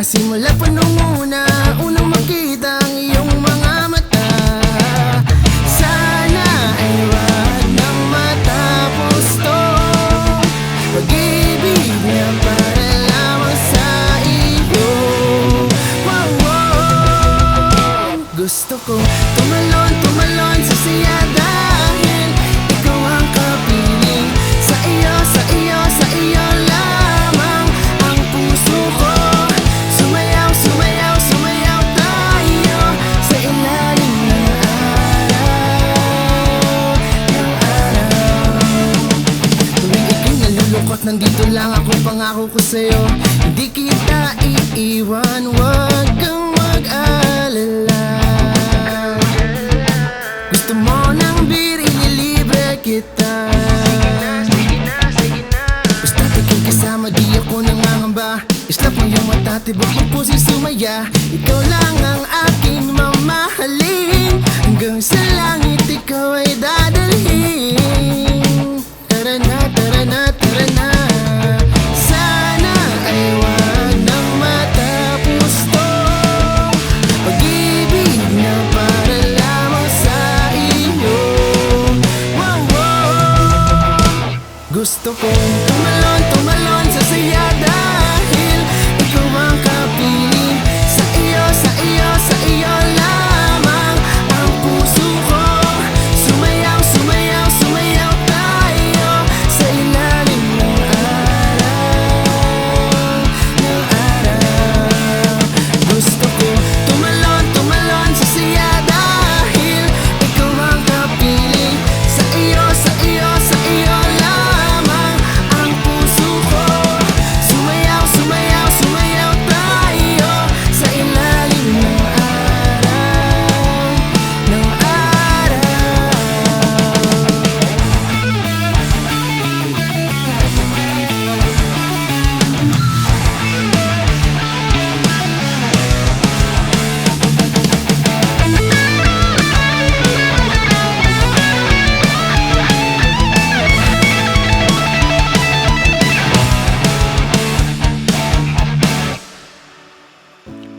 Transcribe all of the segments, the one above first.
Simula pa nung unang makita ang iyong mga mata. Sana ay wag nang matapos to pag-ibig na para lamang sa iyo. Wow, wow. Gusto ko tumalon sa saya dahil ikaw ang kapiling. Sa iyo lamang ang puso ko. Sumayaw tayo sa ilalim ng araw. Tuwing ika'y nalulungkot, nandito lang ako, pangako ko sa'yo. Hindi kita iiwan, wag kang mag-alala. Gusto mo ng beer, ililibre kita. Basta ika'y kasama, di ako nangangamba. Islap mo yung mata, tibok mo pusa'y sumaya. Ikaw lang ang aking mamahalin. Hanggang sa langit ikaw ay dadalhin. Tara na, tara na, tara na. Sana ay wag nang matapos to pag-ibig na para lamang sa iyo. Wow, wow. Gusto kong tumalon sa saya dahil ikaw ang kapiling. Sa iyo lamang ang puso ko. Sumayaw tayo sa ilalim ng araw. Gusto ko tumalon sa saya dahil ikaw ang kapiling. Sa iyo lamang ang puso ko. Sumayaw tayo sa ilalim ng araw.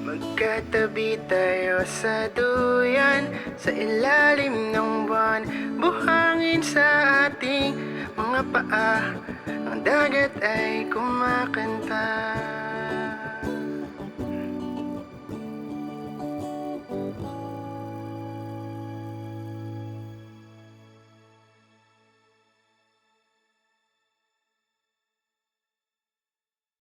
Magkatabi tayo sa duyan, sa ilalim ng buwan. Buhangin sa ating mga paa, ang dagat ay kumakanta.